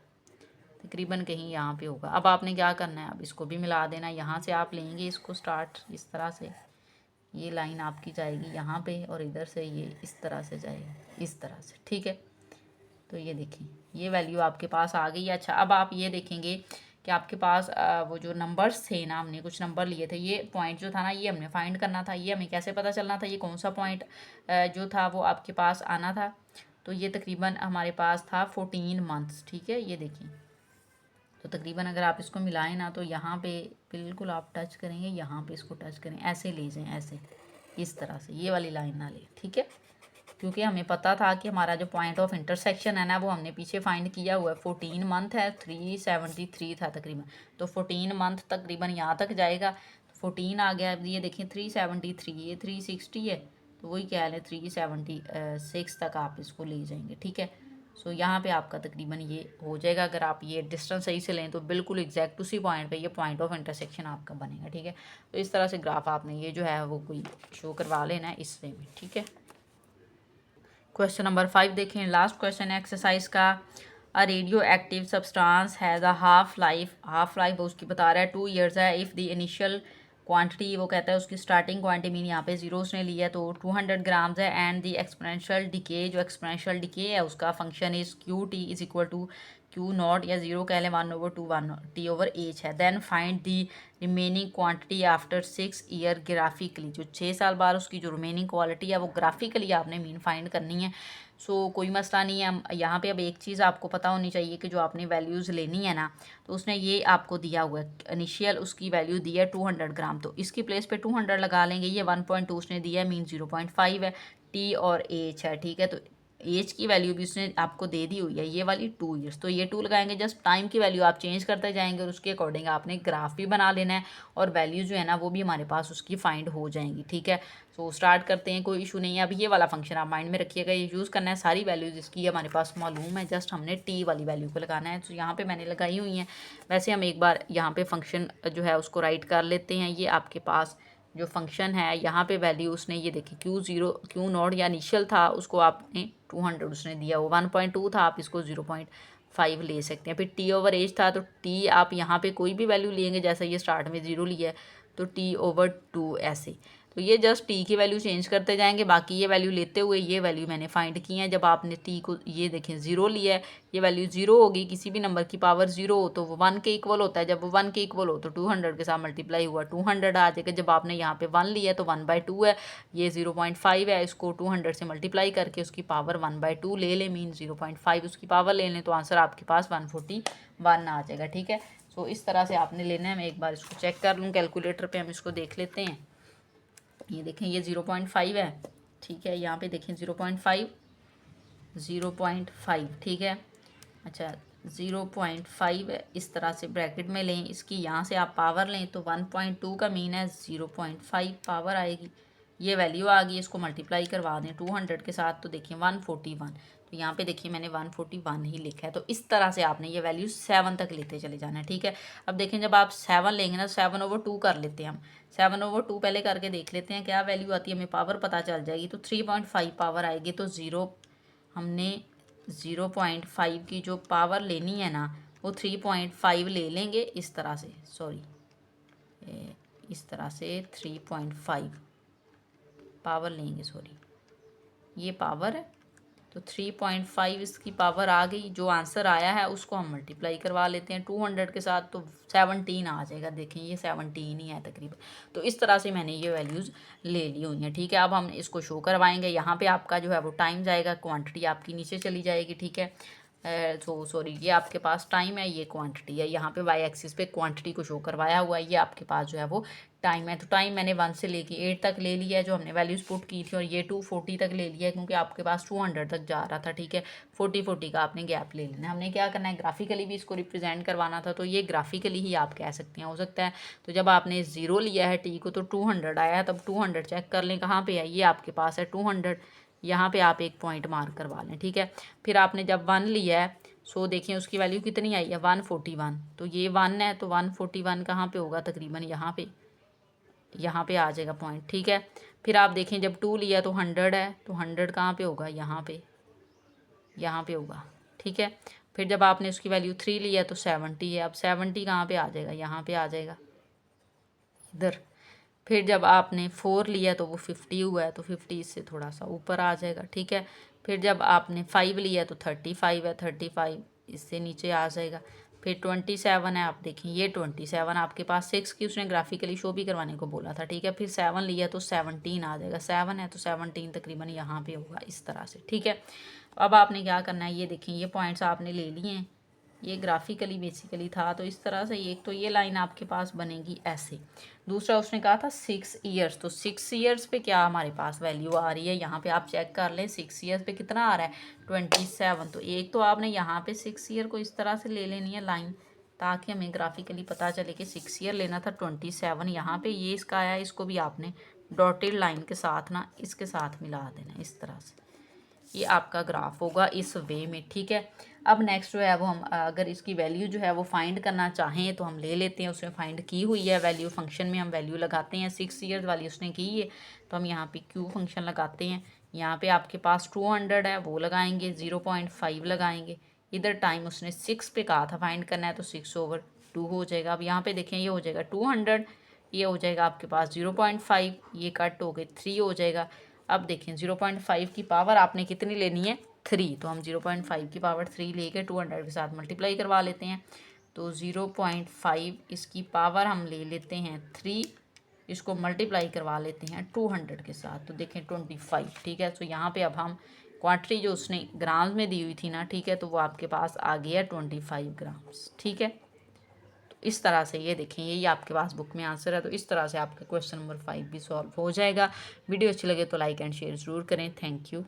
तकरीबन कहीं यहाँ पे होगा। अब आपने क्या करना है, अब इसको भी मिला देना। यहाँ से आप लेंगे इसको स्टार्ट, इस तरह से ये लाइन आपकी जाएगी यहाँ पे, और इधर से ये इस तरह से जाएगी, इस तरह से। ठीक है, तो ये देखें ये वैल्यू आपके पास आ गई है। अच्छा, अब आप ये देखेंगे कि आपके पास वो जो नंबर्स थे ना, हमने कुछ नंबर लिए थे, ये पॉइंट जो था ना ये हमने फाइंड करना था। ये हमें कैसे पता चलना था ये कौन सा पॉइंट जो था वो आपके पास आना था। तो ये तकरीबन हमारे पास था 14 मंथ्स। ठीक है, ये देखें, तो तकरीबन अगर आप इसको मिलाएं ना तो यहाँ पे बिल्कुल आप टच करेंगे, यहाँ पे इसको टच करें, ऐसे ले जाएं, ऐसे इस तरह से, ये वाली लाइन ना लें। ठीक है, क्योंकि हमें पता था कि हमारा जो पॉइंट ऑफ इंटरसेक्शन है ना वो हमने पीछे फाइंड किया हुआ है। 14 मंथ है, 373 था तकरीबन, तो 14 मंथ तकरीबन यहाँ तक जाएगा। तो 14 आ गया, ये देखें 373, ये 360 है, तो वही क्या है 376 तक आप इसको ले जाएंगे। ठीक है, सो यहाँ पे आपका तकरीबन ये हो जाएगा। अगर आप ये डिस्टेंस सही से लें तो बिल्कुल एग्जैक्ट उसी पॉइंट पे ये पॉइंट ऑफ इंटरसेक्शन आपका बनेगा, ठीक है। तो इस तरह से ग्राफ आपने ये जो है वो कोई शो करवा लेना है इस वे में, ठीक है। क्वेश्चन नंबर 5 देखें, लास्ट क्वेश्चन है एक्सरसाइज का। A radio active substance has a half life वो उसकी बता रहा है 2 ईयर्स है। इफ़ द इनिशियल क्वांटिटी, वो कहता है उसकी स्टार्टिंग क्वांटिटी मीन यहाँ पे जीरो उसने लिया है तो 200 ग्राम्स है। एंड द एक्सपोनेंशियल डिके, जो एक्सपोनेंशियल डिके है उसका function is q t is equal to q naught या जीरो कह लें 1/2 1 टी ओवर एच है। Then find the remaining quantity after 6 year graphically, जो 6 साल बाद उसकी जो रिमेनिंग क्वालिटी है वो ग्राफिकली आपने मीन फाइंड करनी है। सो कोई मसला नहीं है यहाँ पे। अब एक चीज़ आपको पता होनी चाहिए कि जो आपने वैल्यूज़ लेनी है ना, तो उसने ये आपको दिया हुआ है इनिशियल उसकी वैल्यू दी है 200 ग्राम, तो इसकी प्लेस पे 200 लगा लेंगे। ये 1.2 उसने दिया है मीन 0.5 है। टी और एच है, ठीक है। तो एज की वैल्यू भी उसने आपको दे दी हुई है ये वाली 2 ईयर्स, तो ये 2 लगाएंगे। जस्ट टाइम की वैल्यू आप चेंज करते जाएंगे और उसके अकॉर्डिंग आपने ग्राफ भी बना लेना है और वैल्यू जो है ना वो भी हमारे पास उसकी फाइंड हो जाएंगी, ठीक है। सो स्टार्ट करते हैं, कोई इशू नहीं है। अब ये वाला फंक्शन आप माइंड में रखिएगा, ये यूज़ करना है। सारी वैल्यूज इसकी हमारे पास मालूम है, जस्ट हमने टी वाली वैल्यू को लगाना है। तो यहाँ पे मैंने लगाई हुई हैं। वैसे हम एक बार यहाँ पे फंक्शन जो है उसको राइट कर लेते हैं। ये आपके पास जो फंक्शन है यहाँ पे वैल्यू उसने ये देखिए क्यू नॉट या इनिशियल था उसको आपने 200 उसने दिया, वो 1.2 था, आप इसको 0.5 ले सकते हैं। फिर टी ओवर एज था, तो टी आप यहाँ पे कोई भी वैल्यू लेंगे, जैसा ये स्टार्ट में 0 लिया है तो टी ओवर 2 ऐसे। तो ये जस्ट टी की वैल्यू चेंज करते जाएंगे। बाकी ये वैल्यू लेते हुए ये वैल्यू मैंने फाइंड की है। जब आपने टी को ये देखें 0 लिया है, ये वैल्यू 0 होगी। किसी भी नंबर की पावर 0 हो तो वो 1 के इक्वल होता है। जब वो 1 के इक्वल हो तो 200 के साथ मल्टीप्लाई हुआ 200 आ जाएगा। जब आपने यहाँ पे 1 लिया है तो 1/2 है, ये 0.5 है। इसको 200 से मल्टीप्लाई करके उसकी पावर 1/2 ले लें, मीन 0.5 उसकी पावर ले लें, तो आंसर आपके पास 141 आ जाएगा, ठीक है। सो इस तरह से आपने लेना है। मैं एक बार इसको चेक कर लूँ कैलकुलेटर पे, हम इसको देख लेते हैं। ये देखें ये 0.5 है, ठीक है। यहाँ पे देखें 0.5 ठीक है। अच्छा 0.5 है, इस तरह से ब्रैकेट में लें। इसकी यहाँ से आप पावर लें तो 1.2 का मीन है 0.5 पावर आएगी। ये वैल्यू आ गई, इसको मल्टीप्लाई करवा दें 200 के साथ तो देखिए 141। तो यहाँ पे देखिए मैंने 141 ही लिखा है। तो इस तरह से आपने ये वैल्यू 7 तक लेते चले जाना है, ठीक है। अब देखें जब आप 7 लेंगे ना, 7/2 कर लेते हैं हम। 7/2 पहले करके देख लेते हैं क्या वैल्यू आती है, हमें पावर पता चल जाएगी। तो 3.5 पावर आएगी। तो हमने 0.5 की जो पावर लेनी है ना वो 3.5 ले लेंगे इस तरह से, सॉरी इस तरह से 3.5 पावर लेंगे, सॉरी ये पावर है। तो 3.5 इसकी पावर आ गई। जो आंसर आया है उसको हम मल्टीप्लाई करवा लेते हैं 200 के साथ, तो 17 आ जाएगा। देखें ये 17 ही है तकरीबन। तो इस तरह से मैंने ये वैल्यूज़ ले ली हुई हैं, ठीक है। अब हम इसको शो करवाएंगे। यहाँ पे आपका जो है वो टाइम जाएगा, क्वांटिटी आपकी नीचे चली जाएगी, ठीक है। सॉरी ये आपके पास टाइम है, ये क्वांटिटी है। यहाँ पे वाई एक्सिस पे क्वांटिटी को शो करवाया हुआ है, ये आपके पास जो है वो टाइम है। तो टाइम मैंने 1 से लेके 8 तक ले लिया है जो हमने वैल्यूज़ पुट की थी, और ये 240 तक ले लिया है क्योंकि आपके पास 200 तक जा रहा था, ठीक है। 40 का आपने गैप ले लेना है। हमने क्या करना है, ग्राफिकली भी इसको रिप्रेजेंट करवाना था, तो ये ग्राफिकली ही आप कह सकते हैं, हो सकता है। तो जब आपने 0 लिया है टी को तो 200 आया है, तब 200 चेक कर लें कहाँ पे है, ये आपके पास है 200। यहाँ पे आप एक पॉइंट मार्क करवा लें, ठीक है। फिर आपने जब 1 लिया है, सो देखिए उसकी वैल्यू कितनी आई है 141। तो ये 1 है तो 141 कहाँ पे होगा, तकरीबन यहाँ पे आ जाएगा पॉइंट, ठीक है। फिर आप देखें जब 2 लिया तो 100 है, तो 100 कहाँ पे होगा, यहाँ पे होगा, ठीक है। फिर जब आपने उसकी वैल्यू 3 लिया तो 70 है। अब 70 कहाँ पे आ जाएगा, यहाँ पे आ जाएगा इधर। फिर जब आपने 4 लिया तो वो 50 हुआ है, तो 50 इससे थोड़ा सा ऊपर आ जाएगा, ठीक है। फिर जब आपने 5 लिया तो 35 है, 35 इससे नीचे आ जाएगा। फिर 27 है, आप देखें ये 27 आपके पास 6 की उसने ग्राफिकली शो भी करवाने को बोला था, ठीक है। फिर 7 लिया तो 17 आ जाएगा। 7 है तो 17 तकरीबन यहाँ पे होगा इस तरह से, ठीक है। अब आपने क्या करना है, ये देखें ये पॉइंट्स आपने ले लिए हैं, ये ग्राफिकली बेसिकली था। तो इस तरह से एक तो ये लाइन आपके पास बनेगी ऐसे। दूसरा उसने कहा था 6 ईयर्स, तो 6 ईयर्स पे क्या हमारे पास वैल्यू आ रही है, यहाँ पे आप चेक कर लें 6 ईयर्स पे कितना आ रहा है 27। तो एक तो आपने यहाँ पे 6 ईयर को इस तरह से ले लेनी है लाइन, ताकि हमें ग्राफिकली पता चले कि 6 ईयर लेना था 27। यहाँ पे ये इसका आया, इसको भी आपने डॉटेड लाइन के साथ ना इसके साथ मिला देना इस तरह से, ये आपका ग्राफ होगा इस वे में, ठीक है। अब नेक्स्ट जो है वो हम अगर इसकी वैल्यू जो है वो फाइंड करना चाहें तो हम ले लेते हैं, उसमें फाइंड की हुई है वैल्यू, फंक्शन में हम वैल्यू लगाते हैं, 6 ईयर्स वाली उसने की है तो हम यहाँ पे क्यू फंक्शन लगाते हैं। यहाँ पे आपके पास 200 है वो लगाएंगे, 0.5 लगाएंगे, इधर टाइम उसने 6 पे कहा था फाइंड करना है तो 6/2 हो जाएगा। अब यहाँ पे देखें ये हो जाएगा 200, ये हो जाएगा आपके पास 0.5, ये कट हो गए 3 हो जाएगा। अब देखें 0.5 की पावर आपने कितनी लेनी है 3, तो हम 0.5 की पावर 3 लेके 200 के साथ मल्टीप्लाई करवा लेते हैं। तो 0.5 इसकी पावर हम ले लेते हैं 3, इसको मल्टीप्लाई करवा लेते हैं 200 के साथ, तो देखें 25, ठीक है। तो यहाँ पे अब हम क्वांटिटी जो उसने ग्राम्स में दी हुई थी ना, ठीक है, तो वो आपके पास आ गया 25 ग्राम्स, ठीक है। इस तरह से ये देखें, यही आपके पास बुक में आंसर है। तो इस तरह से आपका क्वेश्चन नंबर 5 भी सॉल्व हो जाएगा। वीडियो अच्छी लगे तो लाइक एंड शेयर ज़रूर करें। Thank you.